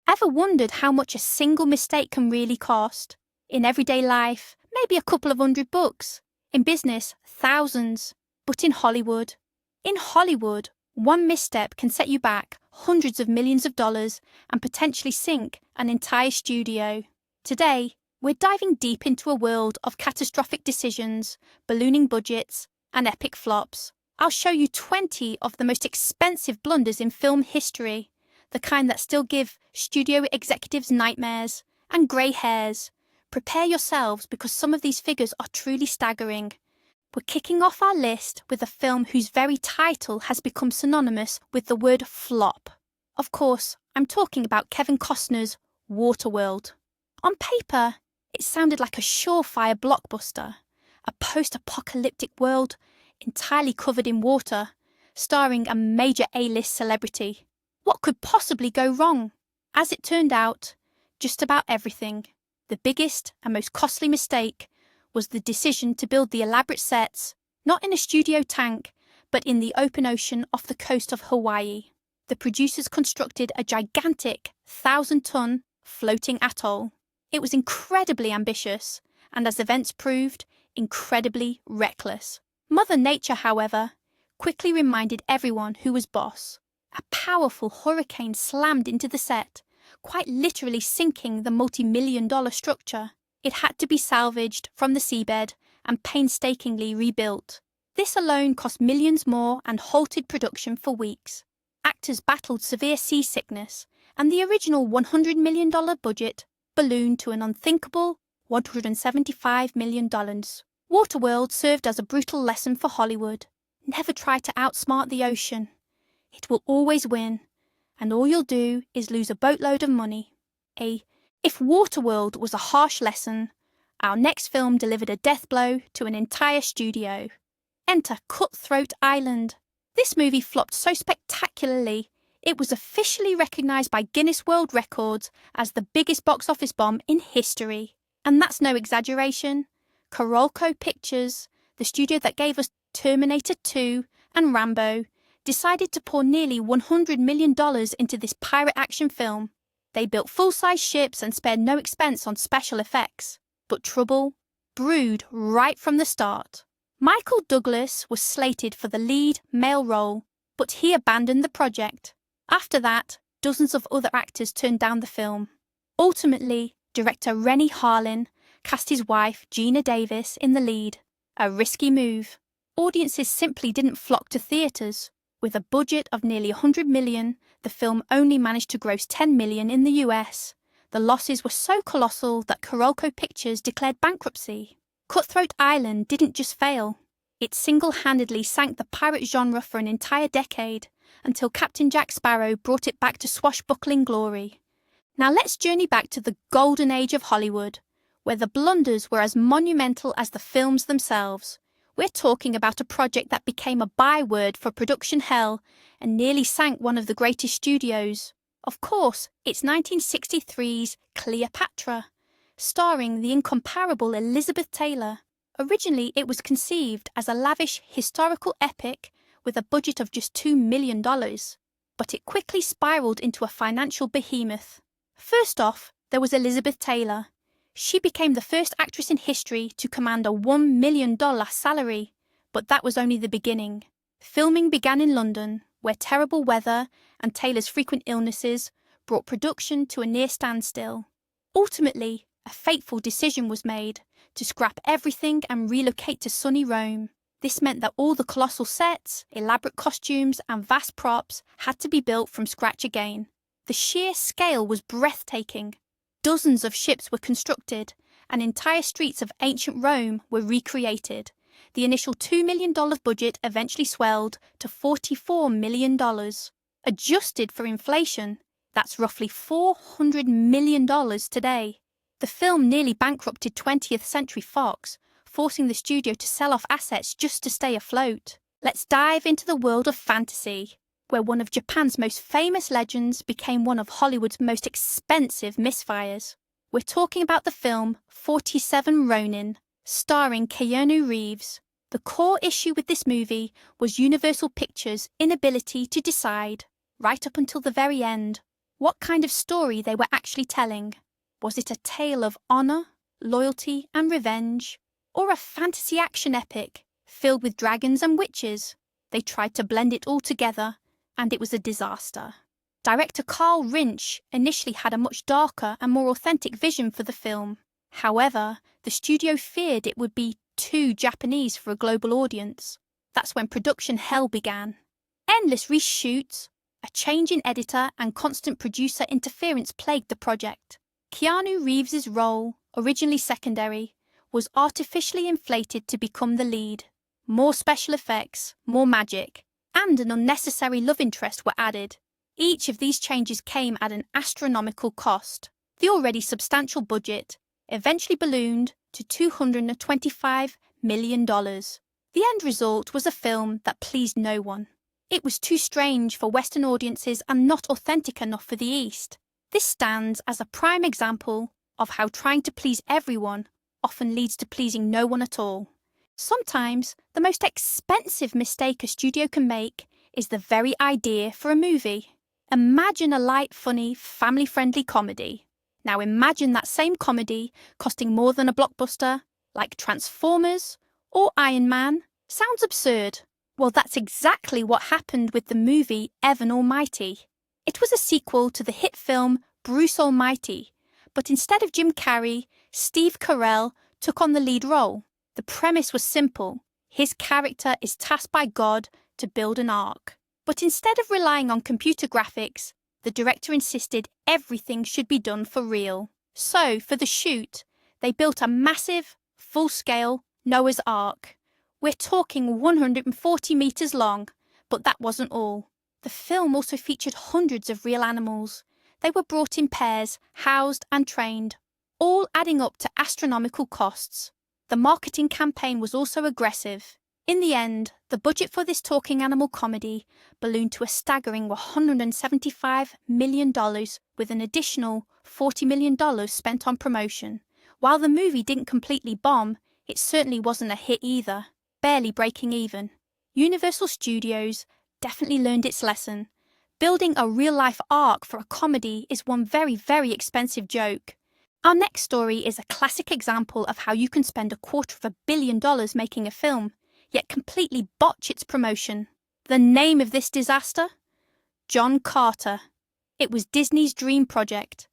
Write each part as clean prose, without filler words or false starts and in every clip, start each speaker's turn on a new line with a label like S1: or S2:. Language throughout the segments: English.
S1: Ever wondered how much a single mistake can really cost? In everyday life, maybe a couple of $100. In business, thousands. But in Hollywood, one misstep can set you back hundreds of millions of dollars and potentially sink an entire studio. Today, we're diving deep into a world of catastrophic decisions, ballooning budgets, and epic flops. I'll show you 20 of the most expensive blunders in film history, the kind that still give studio executives nightmares and grey hairs. Prepare yourselves because some of these figures are truly staggering. We're kicking off our list with a film whose very title has become synonymous with the word flop. Of course, I'm talking about Kevin Costner's Waterworld. On paper, it sounded like a surefire blockbuster, a post-apocalyptic world entirely covered in water, starring a major A-list celebrity. What could possibly go wrong? As it turned out, just about everything. The biggest and most costly mistake was the decision to build the elaborate sets, not in a studio tank, but in the open ocean off the coast of Hawaii. The producers constructed a gigantic 1,000-ton floating atoll. It was incredibly ambitious, and as events proved, incredibly reckless. Mother Nature, however, quickly reminded everyone who was boss. A powerful hurricane slammed into the set, quite literally sinking the multi-million-dollar structure. It had to be salvaged from the seabed and painstakingly rebuilt. This alone cost millions more and halted production for weeks. Actors battled severe seasickness, and the original $100 million budget ballooned to an unthinkable $175 million. Waterworld served as a brutal lesson for Hollywood. Never try to outsmart the ocean. It will always win, and all you'll do is lose a boatload of money. If Waterworld was a harsh lesson, our next film delivered a death blow to an entire studio. Enter Cutthroat Island. This movie flopped so spectacularly, it was officially recognised by Guinness World Records as the biggest box office bomb in history. And that's no exaggeration. Carolco Pictures, the studio that gave us Terminator 2 and Rambo, decided to pour nearly $100 million into this pirate action film. They built full-size ships and spared no expense on special effects. But trouble brewed right from the start. Michael Douglas was slated for the lead male role, but he abandoned the project. After that, dozens of other actors turned down the film. Ultimately, director Rennie Harlin cast his wife, Gina Davis, in the lead. A risky move. Audiences simply didn't flock to theatres. With a budget of nearly $100 million, the film only managed to gross $10 million in the US. The losses were so colossal that Carolco Pictures declared bankruptcy. Cutthroat Island didn't just fail. It single-handedly sank the pirate genre for an entire decade, until Captain Jack Sparrow brought it back to swashbuckling glory. Now let's journey back to the golden age of Hollywood, where the blunders were as monumental as the films themselves. We're talking about a project that became a byword for production hell and nearly sank one of the greatest studios. Of course, it's 1963's Cleopatra, starring the incomparable Elizabeth Taylor. Originally, it was conceived as a lavish historical epic with a budget of just $2 million, but it quickly spiraled into a financial behemoth. First off, there was Elizabeth Taylor. She became the first actress in history to command a $1 million salary, but that was only the beginning. Filming began in London, where terrible weather and Taylor's frequent illnesses brought production to a near standstill. Ultimately, a fateful decision was made to scrap everything and relocate to sunny Rome. This meant that all the colossal sets, elaborate costumes, and vast props had to be built from scratch again. The sheer scale was breathtaking. Dozens of ships were constructed, and entire streets of ancient Rome were recreated. The initial $2 million budget eventually swelled to $44 million. Adjusted for inflation, that's roughly $400 million today. The film nearly bankrupted 20th Century Fox, forcing the studio to sell off assets just to stay afloat. Let's dive into the world of fantasy, where one of Japan's most famous legends became one of Hollywood's most expensive misfires. We're talking about the film 47 Ronin, starring Keanu Reeves. The core issue with this movie was Universal Pictures' inability to decide, right up until the very end, what kind of story they were actually telling. Was it a tale of honour, loyalty and revenge, or a fantasy action epic filled with dragons and witches? They tried to blend it all together, and it was a disaster. Director Carl Rinch initially had a much darker and more authentic vision for the film. However, the studio feared it would be too Japanese for a global audience. That's when production hell began. Endless reshoots, a change in editor and constant producer interference plagued the project. Keanu Reeves's role, originally secondary, was artificially inflated to become the lead. More special effects, more magic, and an unnecessary love interest were added. Each of these changes came at an astronomical cost. The already substantial budget eventually ballooned to $225 million. The end result was a film that pleased no one. It was too strange for Western audiences and not authentic enough for the East. This stands as a prime example of how trying to please everyone often leads to pleasing no one at all. Sometimes the most expensive mistake a studio can make is the very idea for a movie. Imagine a light, funny, family-friendly comedy. Now imagine that same comedy costing more than a blockbuster, like Transformers or Iron Man. Sounds absurd. Well, that's exactly what happened with the movie Evan Almighty. It was a sequel to the hit film Bruce Almighty, but instead of Jim Carrey, Steve Carell took on the lead role. The premise was simple. His character is tasked by God to build an ark. But instead of relying on computer graphics, the director insisted everything should be done for real. So, for the shoot, they built a massive, full-scale Noah's Ark. We're talking 140 metres long, but that wasn't all. The film also featured hundreds of real animals. They were brought in pairs, housed and trained, all adding up to astronomical costs. The marketing campaign was also aggressive. In the end, the budget for this talking animal comedy ballooned to a staggering $175 million, with an additional $40 million spent on promotion. While the movie didn't completely bomb, it certainly wasn't a hit either, barely breaking even. Universal Studios definitely learned its lesson. Building a real-life arc for a comedy is one very, very expensive joke. Our next story is a classic example of how you can spend $250 million making a film, yet completely botch its promotion. The name of this disaster? John Carter. It was Disney's dream project,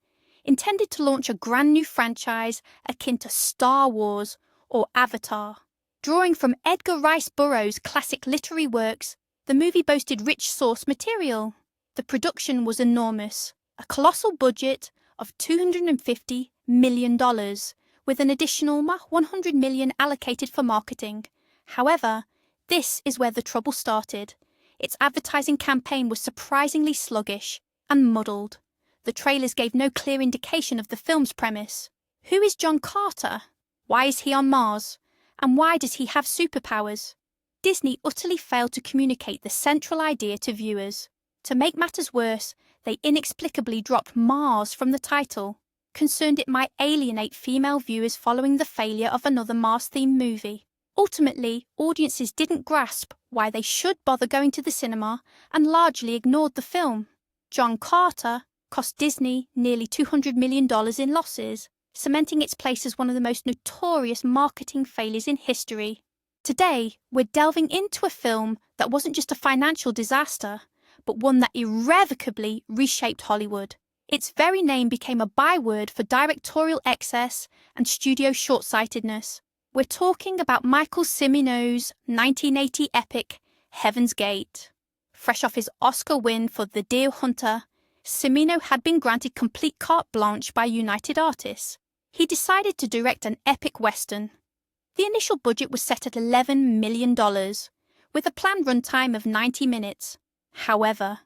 S1: intended to launch a brand new franchise akin to Star Wars or Avatar. Drawing from Edgar Rice Burroughs' classic literary works, the movie boasted rich source material. The production was enormous, a colossal budget of $250 million, with an additional $100 million allocated for marketing. However, this is where the trouble started. Its advertising campaign was surprisingly sluggish and muddled. The trailers gave no clear indication of the film's premise. Who is John Carter? Why is he on Mars? And why does he have superpowers? Disney utterly failed to communicate the central idea to viewers. To make matters worse, they inexplicably dropped Mars from the title, concerned it might alienate female viewers following the failure of another Mars-themed movie. Ultimately, audiences didn't grasp why they should bother going to the cinema and largely ignored the film. John Carter cost Disney nearly $200 million in losses, cementing its place as one of the most notorious marketing failures in history. Today, we're delving into a film that wasn't just a financial disaster, but one that irrevocably reshaped Hollywood. Its very name became a byword for directorial excess and studio short-sightedness. We're talking about Michael Cimino's 1980 epic, Heaven's Gate. Fresh off his Oscar win for The Deer Hunter, Cimino had been granted complete carte blanche by United Artists. He decided to direct an epic western. The initial budget was set at $11 million, with a planned runtime of 90 minutes. However,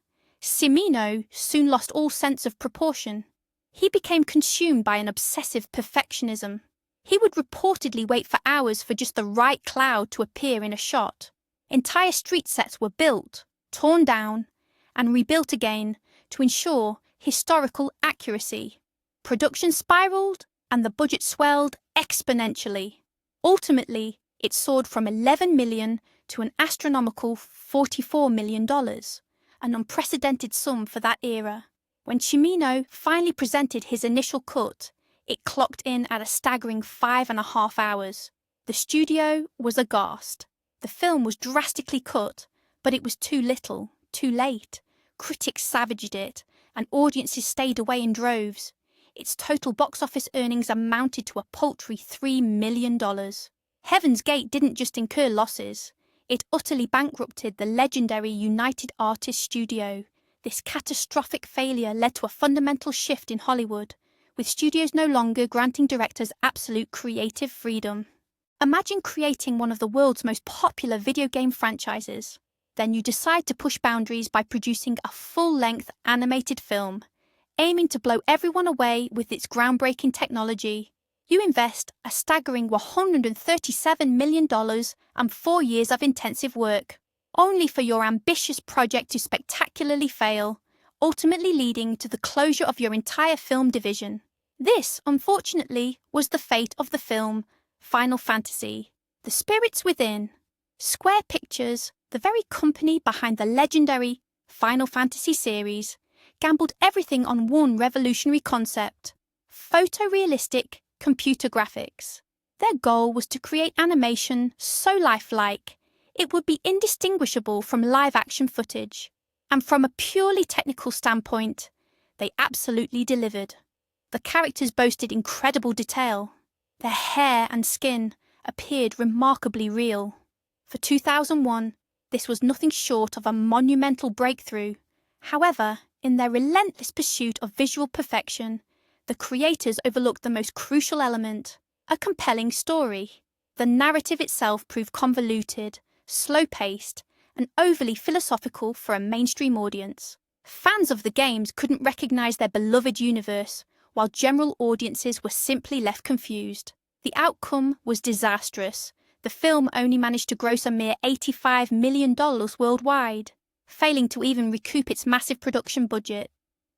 S1: Cimino soon lost all sense of proportion. He became consumed by an obsessive perfectionism. He would reportedly wait for hours for just the right cloud to appear in a shot. Entire street sets were built, torn down, and rebuilt again to ensure historical accuracy. Production spiraled, and the budget swelled exponentially. Ultimately, it soared from $11 million to an astronomical $44 million, an unprecedented sum for that era. When Cimino finally presented his initial cut, it clocked in at a staggering 5.5 hours. The studio was aghast. The film was drastically cut, but it was too little, too late. Critics savaged it, and audiences stayed away in droves. Its total box office earnings amounted to a paltry $3 million. Heaven's Gate didn't just incur losses. It utterly bankrupted the legendary United Artists Studio. This catastrophic failure led to a fundamental shift in Hollywood, with studios no longer granting directors absolute creative freedom. Imagine creating one of the world's most popular video game franchises. Then you decide to push boundaries by producing a full-length animated film, aiming to blow everyone away with its groundbreaking technology. You invest a staggering $137 million and 4 years of intensive work, only for your ambitious project to spectacularly fail, ultimately leading to the closure of your entire film division. This, unfortunately, was the fate of the film Final Fantasy: The Spirits Within. Square Pictures, the very company behind the legendary Final Fantasy series, gambled everything on one revolutionary concept: photorealistic computer graphics. Their goal was to create animation so lifelike it would be indistinguishable from live-action footage. And from a purely technical standpoint, they absolutely delivered. The characters boasted incredible detail. Their hair and skin appeared remarkably real. For 2001, this was nothing short of a monumental breakthrough. However, in their relentless pursuit of visual perfection, the creators overlooked the most crucial element: a compelling story. The narrative itself proved convoluted, slow-paced, and overly philosophical for a mainstream audience. Fans of the games couldn't recognize their beloved universe, while general audiences were simply left confused. The outcome was disastrous. The film only managed to gross a mere $85 million worldwide, failing to even recoup its massive production budget.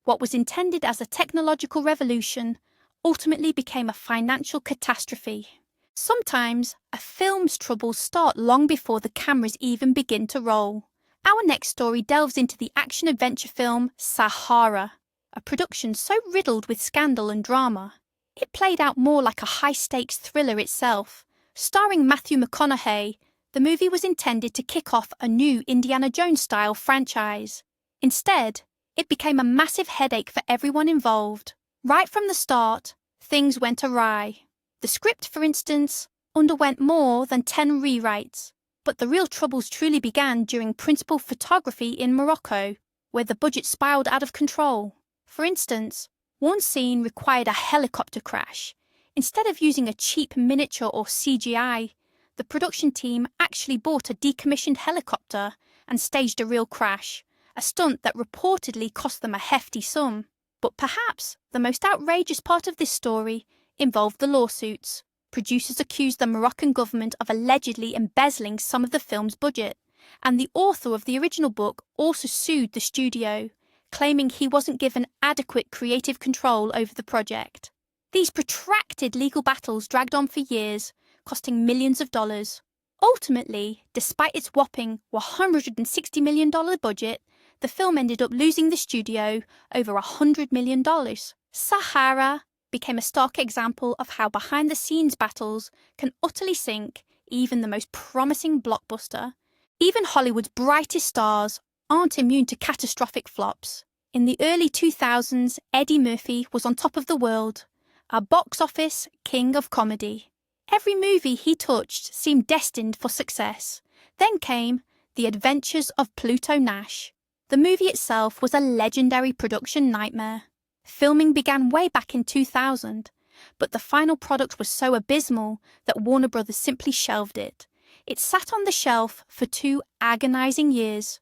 S1: What was intended as a technological revolution ultimately became a financial catastrophe. Sometimes, a film's troubles start long before the cameras even begin to roll. Our next story delves into the action-adventure film Sahara, a production so riddled with scandal and drama. It played out more like a high-stakes thriller itself. Starring Matthew McConaughey, the movie was intended to kick off a new Indiana Jones-style franchise. Instead, it became a massive headache for everyone involved. Right from the start, things went awry. The script, for instance, underwent more than 10 rewrites. But the real troubles truly began during principal photography in Morocco, where the budget spiraled out of control. For instance, one scene required a helicopter crash. Instead of using a cheap miniature or CGI, the production team actually bought a decommissioned helicopter and staged a real crash, a stunt that reportedly cost them a hefty sum. But perhaps the most outrageous part of this story involved the lawsuits. Producers accused the Moroccan government of allegedly embezzling some of the film's budget, and the author of the original book also sued the studio, claiming he wasn't given adequate creative control over the project. These protracted legal battles dragged on for years, costing millions of dollars. Ultimately, despite its whopping $160 million budget, the film ended up losing the studio over $100 million. Sahara became a stark example of how behind-the-scenes battles can utterly sink even the most promising blockbuster. Even Hollywood's brightest stars aren't immune to catastrophic flops. In the early 2000s, Eddie Murphy was on top of the world, a box office king of comedy. Every movie he touched seemed destined for success. Then came The Adventures of Pluto Nash. The movie itself was a legendary production nightmare. Filming began way back in 2000, but the final product was so abysmal that Warner Brothers simply shelved it. It sat on the shelf for 2 agonizing years.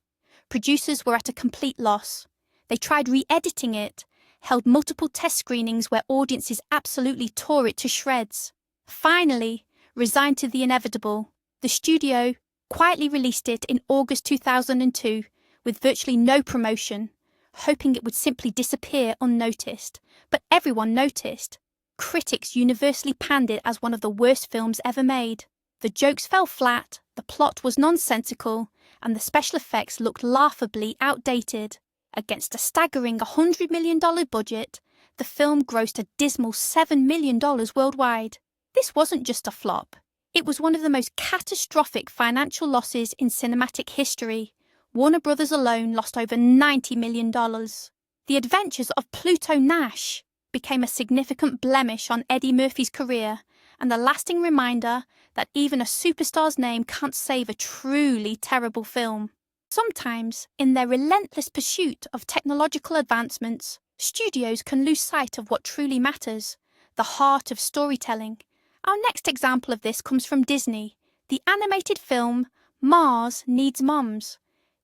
S1: Producers were at a complete loss. They tried re-editing it, held multiple test screenings where audiences absolutely tore it to shreds. Finally, resigned to the inevitable, the studio quietly released it in August 2002 with virtually no promotion, hoping it would simply disappear unnoticed. But everyone noticed. Critics universally panned it as one of the worst films ever made. The jokes fell flat, the plot was nonsensical, and the special effects looked laughably outdated. Against a staggering $100 million budget, the film grossed a dismal $7 million worldwide. This wasn't just a flop. It was one of the most catastrophic financial losses in cinematic history. Warner Brothers alone lost over $90 million. The Adventures of Pluto Nash became a significant blemish on Eddie Murphy's career and a lasting reminder that even a superstar's name can't save a truly terrible film. Sometimes, in their relentless pursuit of technological advancements, studios can lose sight of what truly matters, the heart of storytelling. Our next example of this comes from Disney, the animated film Mars Needs Moms.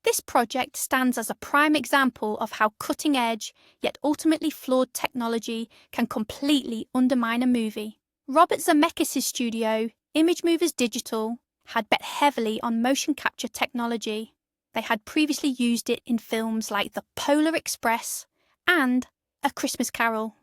S1: This project stands as a prime example of how cutting-edge, yet ultimately flawed technology can completely undermine a movie. Robert Zemeckis' studio, Image Movers Digital, had bet heavily on motion capture technology. They had previously used it in films like The Polar Express and A Christmas Carol.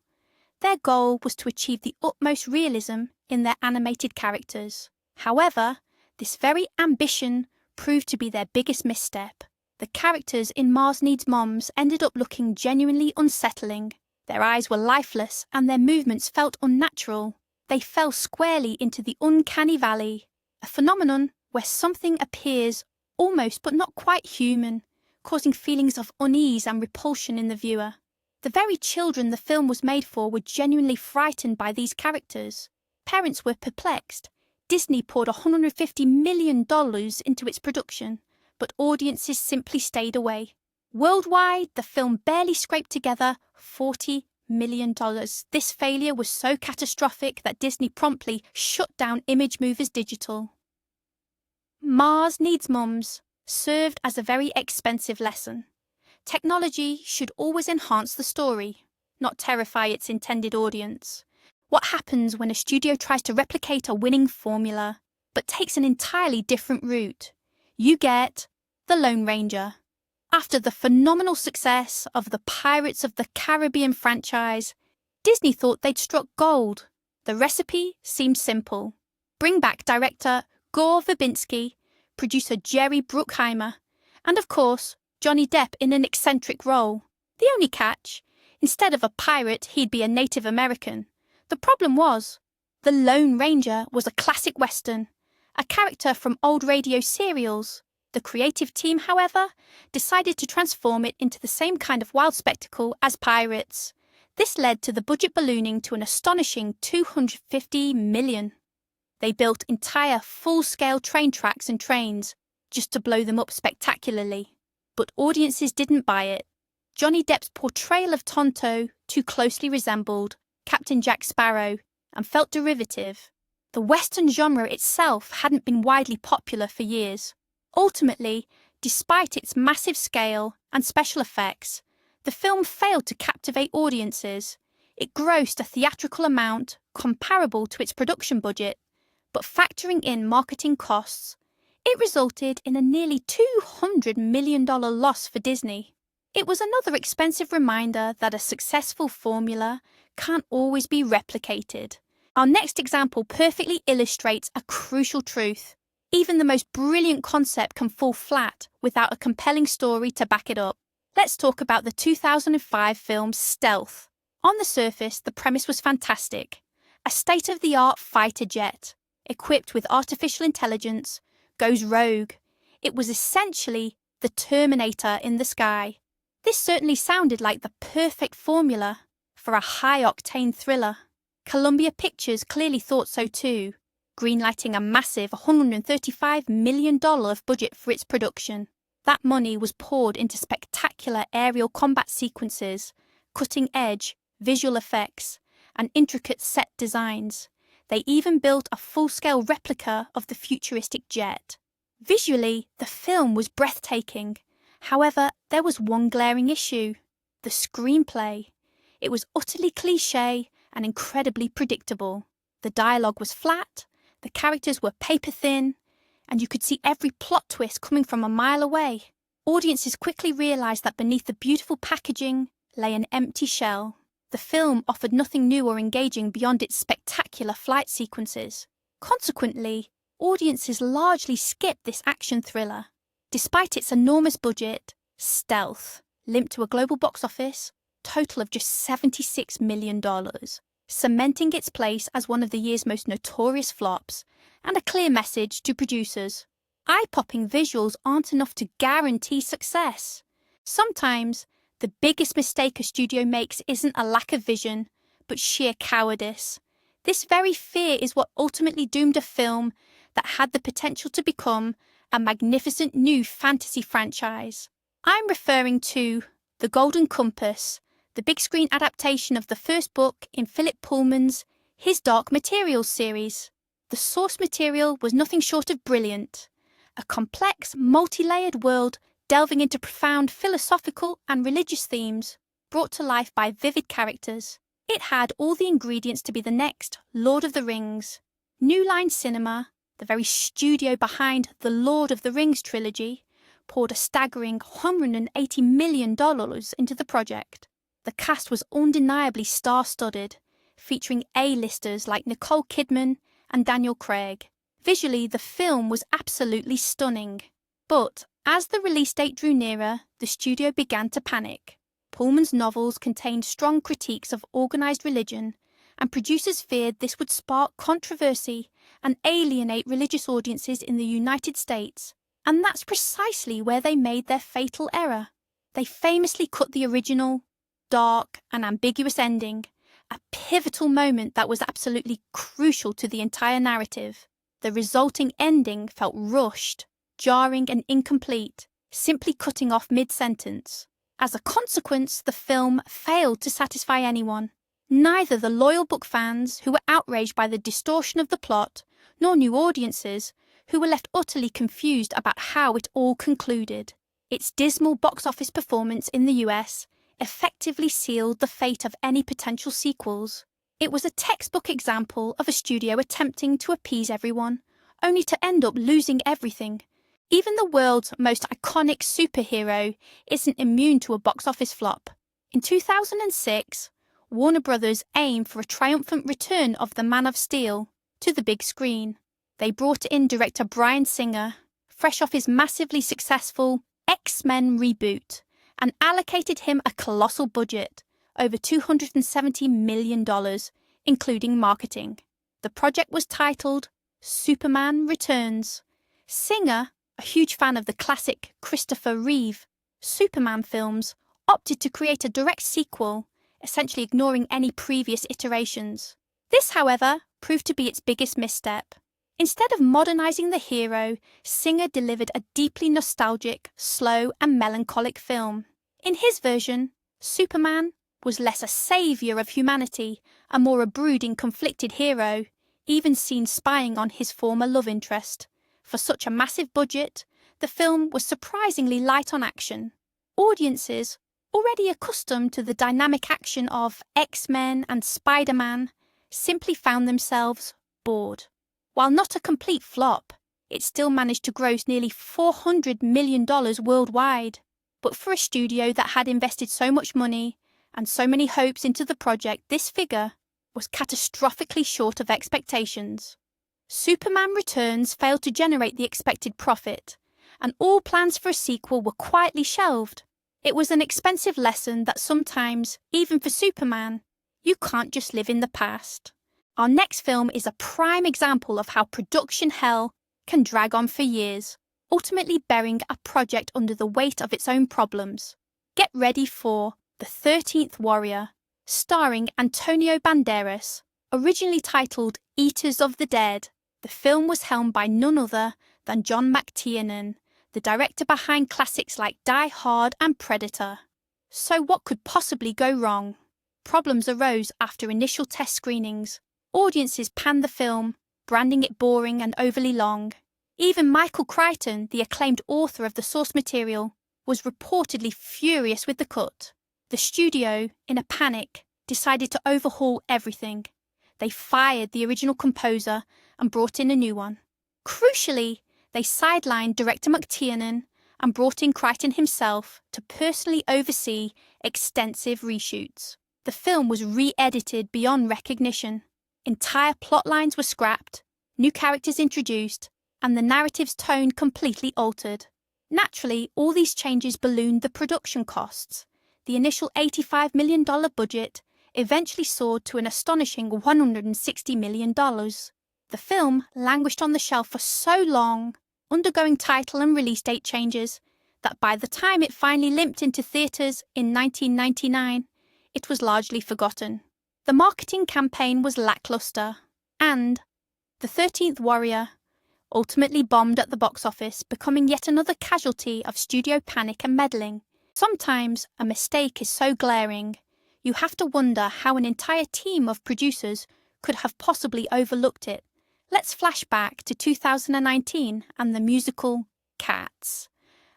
S1: Their goal was to achieve the utmost realism in their animated characters. However, this very ambition proved to be their biggest misstep. The characters in Mars Needs Moms ended up looking genuinely unsettling. Their eyes were lifeless and their movements felt unnatural. They fell squarely into the uncanny valley, a phenomenon where something appears almost but not quite human, causing feelings of unease and repulsion in the viewer. The very children the film was made for were genuinely frightened by these characters. Parents were perplexed. Disney poured $150 million into its production, but audiences simply stayed away. Worldwide, the film barely scraped together $40 million. This failure was so catastrophic that Disney promptly shut down Image Movers Digital. Mars Needs Moms served as a very expensive lesson. Technology should always enhance the story, not terrify its intended audience. What happens when a studio tries to replicate a winning formula, but takes an entirely different route? You get The Lone Ranger. After the phenomenal success of the Pirates of the Caribbean franchise, Disney thought they'd struck gold. The recipe seemed simple. Bring back director Gore Verbinski, producer Jerry Bruckheimer, and of course, Johnny Depp in an eccentric role. The only catch, instead of a pirate, he'd be a Native American. The problem was, The Lone Ranger was a classic Western, a character from old radio serials. The creative team, however, decided to transform it into the same kind of wild spectacle as pirates. This led to the budget ballooning to an astonishing $250 million. They built entire full-scale train tracks and trains just to blow them up spectacularly. But audiences didn't buy it. Johnny Depp's portrayal of Tonto too closely resembled Captain Jack Sparrow and felt derivative. The Western genre itself hadn't been widely popular for years. Ultimately, despite its massive scale and special effects, the film failed to captivate audiences. It grossed a theatrical amount comparable to its production budget, but factoring in marketing costs, it resulted in a nearly $200 million loss for Disney. It was another expensive reminder that a successful formula can't always be replicated. Our next example perfectly illustrates a crucial truth. Even the most brilliant concept can fall flat without a compelling story to back it up. Let's talk about the 2005 film Stealth. On the surface, the premise was fantastic. A state-of-the-art fighter jet, equipped with artificial intelligence, goes rogue. It was essentially the Terminator in the sky. This certainly sounded like the perfect formula for a high-octane thriller. Columbia Pictures clearly thought so too, greenlighting a massive $135 million budget for its production. That money was poured into spectacular aerial combat sequences, cutting-edge visual effects, and intricate set designs. They even built a full-scale replica of the futuristic jet. Visually, the film was breathtaking. However, there was one glaring issue: the screenplay. It was utterly cliché and incredibly predictable. The dialogue was flat, the characters were paper-thin, and you could see every plot twist coming from a mile away. Audiences quickly realised that beneath the beautiful packaging lay an empty shell. The film offered nothing new or engaging beyond its spectacular flight sequences. Consequently, audiences largely skipped this action thriller. Despite its enormous budget, Stealth limped to a global box office total of just $76 million, cementing its place as one of the year's most notorious flops, and a clear message to producers. Eye-popping visuals aren't enough to guarantee success. Sometimes, the biggest mistake a studio makes isn't a lack of vision, but sheer cowardice. This very fear is what ultimately doomed a film that had the potential to become a magnificent new fantasy franchise. I'm referring to The Golden Compass, the big screen adaptation of the first book in Philip Pullman's His Dark Materials series. The source material was nothing short of brilliant. A complex, multi-layered world delving into profound philosophical and religious themes, brought to life by vivid characters. It had all the ingredients to be the next Lord of the Rings. New Line Cinema, the very studio behind the Lord of the Rings trilogy, poured a staggering $180 million into the project. The cast was undeniably star-studded, featuring A-listers like Nicole Kidman and Daniel Craig. Visually, the film was absolutely stunning. But as the release date drew nearer, the studio began to panic. Pullman's novels contained strong critiques of organised religion, and producers feared this would spark controversy and alienate religious audiences in the United States. And that's precisely where they made their fatal error. They famously cut the original, dark and ambiguous ending, a pivotal moment that was absolutely crucial to the entire narrative. The resulting ending felt rushed, jarring and incomplete, simply cutting off mid-sentence. As a consequence, the film failed to satisfy anyone. Neither the loyal book fans, who were outraged by the distortion of the plot, nor new audiences, who were left utterly confused about how it all concluded. Its dismal box office performance in the US effectively sealed the fate of any potential sequels. It was a textbook example of a studio attempting to appease everyone, only to end up losing everything. Even the world's most iconic superhero isn't immune to a box office flop. In 2006, Warner Brothers aimed for a triumphant return of the Man of Steel to the big screen. They brought in director Bryan Singer, fresh off his massively successful X-Men reboot, and allocated him a colossal budget, over $270 million, including marketing. The project was titled Superman Returns. Singer, a huge fan of the classic Christopher Reeve Superman films, opted to create a direct sequel, essentially ignoring any previous iterations. This, however, proved to be its biggest misstep. Instead of modernising the hero, Singer delivered a deeply nostalgic, slow and melancholic film. In his version, Superman was less a saviour of humanity and more a brooding, conflicted hero, even seen spying on his former love interest. For such a massive budget, the film was surprisingly light on action. Audiences, already accustomed to the dynamic action of X-Men and Spider-Man, simply found themselves bored. While not a complete flop, it still managed to gross nearly $400 million worldwide. But for a studio that had invested so much money and so many hopes into the project, this figure was catastrophically short of expectations. Superman Returns failed to generate the expected profit, and all plans for a sequel were quietly shelved. It was an expensive lesson that sometimes, even for Superman, you can't just live in the past. Our next film is a prime example of how production hell can drag on for years, ultimately burying a project under the weight of its own problems. Get ready for The 13th Warrior, starring Antonio Banderas. Originally titled Eaters of the Dead, the film was helmed by none other than John McTiernan, the director behind classics like Die Hard and Predator. So what could possibly go wrong? Problems arose after initial test screenings. Audiences panned the film, branding it boring and overly long. Even Michael Crichton, the acclaimed author of the source material, was reportedly furious with the cut. The studio, in a panic, decided to overhaul everything. They fired the original composer and brought in a new one. Crucially, they sidelined director McTiernan and brought in Crichton himself to personally oversee extensive reshoots. The film was re-edited beyond recognition. Entire plot lines were scrapped, new characters introduced, and the narrative's tone completely altered. Naturally, all these changes ballooned the production costs. The initial $85 million budget eventually soared to an astonishing $160 million. The film languished on the shelf for so long, undergoing title and release date changes, that by the time it finally limped into theatres in 1999, it was largely forgotten. The marketing campaign was lackluster, and The 13th Warrior ultimately bombed at the box office, becoming yet another casualty of studio panic and meddling. Sometimes a mistake is so glaring, you have to wonder how an entire team of producers could have possibly overlooked it. Let's flash back to 2019 and the musical Cats,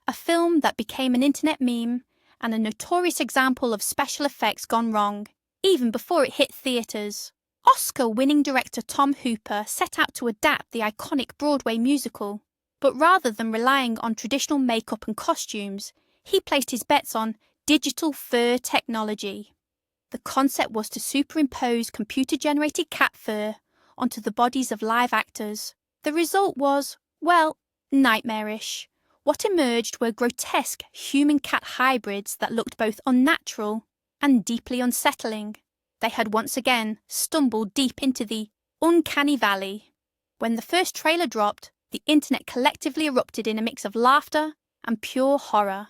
S1: a film that became an internet meme and a notorious example of special effects gone wrong, even before it hit theatres. Oscar-winning director Tom Hooper set out to adapt the iconic Broadway musical, but rather than relying on traditional makeup and costumes, he placed his bets on digital fur technology. The concept was to superimpose computer-generated cat fur onto the bodies of live actors. The result was, well, nightmarish. What emerged were grotesque human-cat hybrids that looked both unnatural and deeply unsettling. They had once again stumbled deep into the uncanny valley. When the first trailer dropped, the internet collectively erupted in a mix of laughter and pure horror.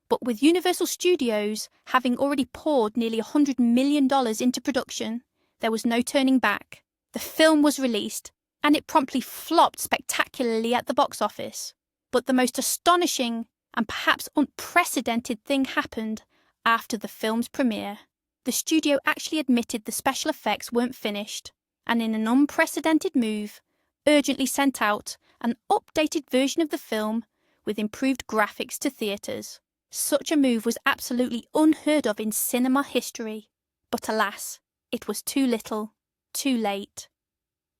S1: But with Universal Studios having already poured nearly $100 million into production, there was no turning back. The film was released, and it promptly flopped spectacularly at the box office. But the most astonishing and perhaps unprecedented thing happened after the film's premiere. The studio actually admitted the special effects weren't finished, and in an unprecedented move, urgently sent out an updated version of the film with improved graphics to theatres. Such a move was absolutely unheard of in cinema history. But alas, it was too little, too late.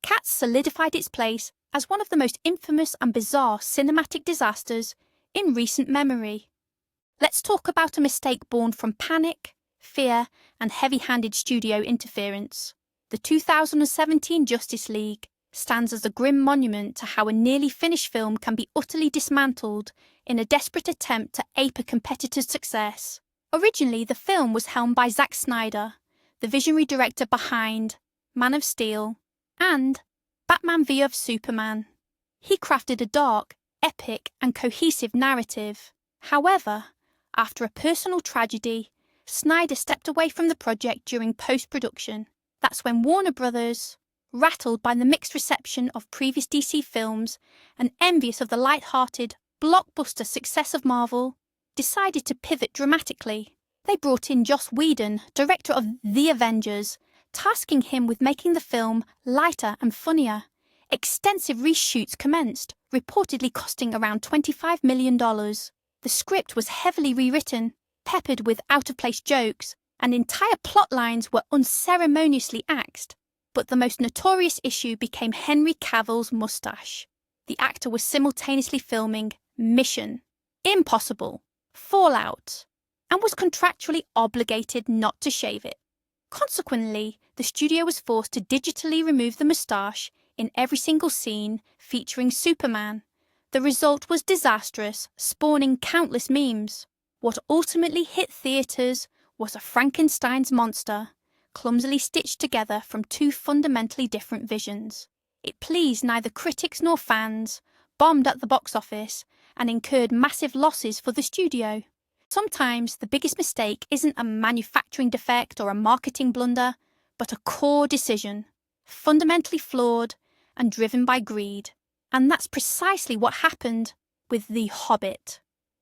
S1: Cats solidified its place as one of the most infamous and bizarre cinematic disasters in recent memory. Let's talk about a mistake born from panic, fear, and heavy-handed studio interference. The 2017 Justice League stands as a grim monument to how a nearly finished film can be utterly dismantled in a desperate attempt to ape a competitor's success. Originally, the film was helmed by Zack Snyder, the visionary director behind Man of Steel and Batman v Superman. He crafted a dark, epic, and cohesive narrative. However, after a personal tragedy, Snyder stepped away from the project during post-production. That's when Warner Brothers, rattled by the mixed reception of previous DC films and envious of the light-hearted, blockbuster success of Marvel, decided to pivot dramatically. They brought in Joss Whedon, director of The Avengers, tasking him with making the film lighter and funnier. Extensive reshoots commenced, reportedly costing around $25 million. The script was heavily rewritten, peppered with out-of-place jokes, and entire plot lines were unceremoniously axed. But the most notorious issue became Henry Cavill's mustache. The actor was simultaneously filming Mission Impossible, Fallout, and was contractually obligated not to shave it. Consequently, the studio was forced to digitally remove the moustache in every single scene featuring Superman. The result was disastrous, spawning countless memes. What ultimately hit theatres was a Frankenstein's monster, clumsily stitched together from two fundamentally different visions. It pleased neither critics nor fans, bombed at the box office, and incurred massive losses for the studio. Sometimes the biggest mistake isn't a manufacturing defect or a marketing blunder, but a core decision, fundamentally flawed and driven by greed. And that's precisely what happened with The Hobbit.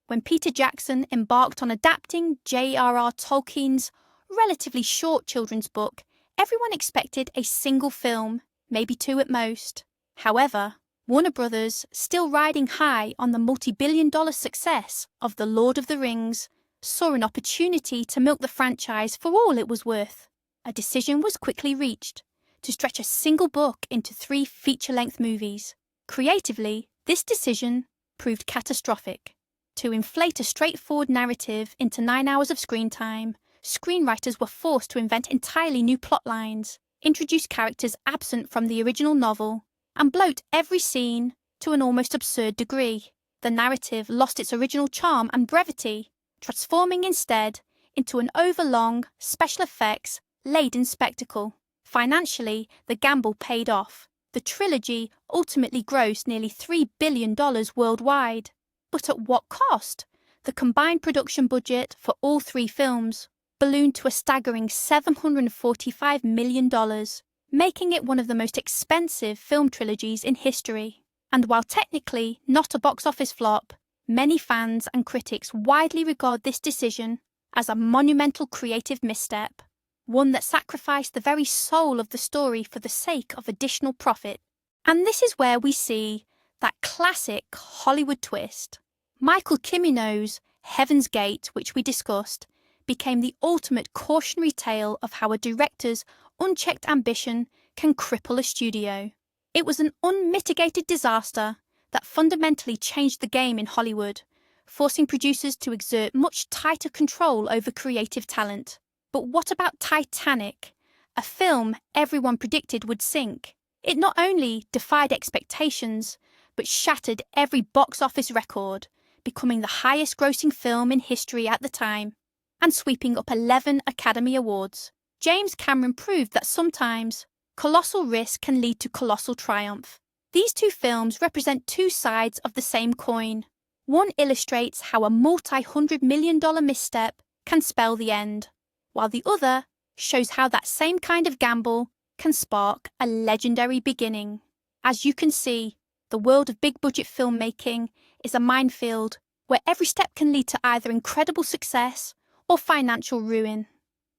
S1: When Peter Jackson embarked on adapting J.R.R. Tolkien's relatively short children's book, everyone expected a single film, maybe two at most. However, Warner Brothers, still riding high on the multi-billion-dollar success of The Lord of the Rings, saw an opportunity to milk the franchise for all it was worth. A decision was quickly reached to stretch a single book into 3 feature-length movies. Creatively, this decision proved catastrophic. To inflate a straightforward narrative into 9 hours of screen time, screenwriters were forced to invent entirely new plot lines, introduce characters absent from the original novel, and bloat every scene to an almost absurd degree. The narrative lost its original charm and brevity, transforming instead into an overlong, special effects laden spectacle. Financially, the gamble paid off. The trilogy ultimately grossed nearly $3 billion worldwide. But at what cost? The combined production budget for all three films ballooned to a staggering $745 million, making it one of the most expensive film trilogies in history. And while technically not a box office flop, many fans and critics widely regard this decision as a monumental creative misstep, one that sacrificed the very soul of the story for the sake of additional profit. And this is where we see that classic Hollywood twist. Michael Cimino's Heaven's Gate, which we discussed, became the ultimate cautionary tale of how a director's unchecked ambition can cripple a studio. It was an unmitigated disaster that fundamentally changed the game in Hollywood, forcing producers to exert much tighter control over creative talent. But what about Titanic, a film everyone predicted would sink? It not only defied expectations, but shattered every box office record, becoming the highest-grossing film in history at the time, and sweeping up 11 Academy Awards. James Cameron proved that sometimes colossal risk can lead to colossal triumph. These two films represent two sides of the same coin. One illustrates how a multi-hundred-million-dollar misstep can spell the end, while the other shows how that same kind of gamble can spark a legendary beginning. As you can see, the world of big-budget filmmaking is a minefield where every step can lead to either incredible success or financial ruin.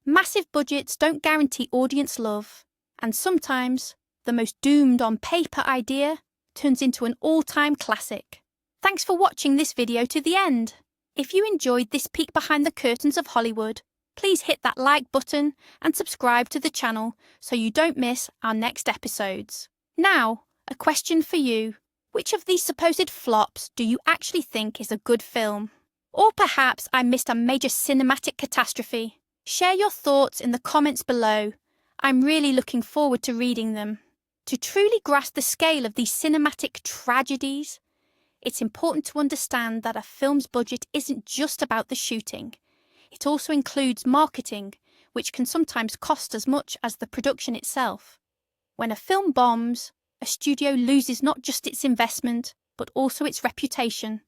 S1: Massive budgets don't guarantee audience love, and sometimes the most doomed on paper idea turns into an all-time classic. Thanks for watching this video to the end. If you enjoyed this peek behind the curtains of Hollywood, please hit that like button and subscribe to the channel so you don't miss our next episodes. Now, a question for you. Which of these supposed flops do you actually think is a good film? Or perhaps I missed a major cinematic catastrophe? Share your thoughts in the comments below. I'm really looking forward to reading them. To truly grasp the scale of these cinematic tragedies, it's important to understand that a film's budget isn't just about the shooting. It also includes marketing, which can sometimes cost as much as the production itself. When a film bombs, a studio loses not just its investment, but also its reputation.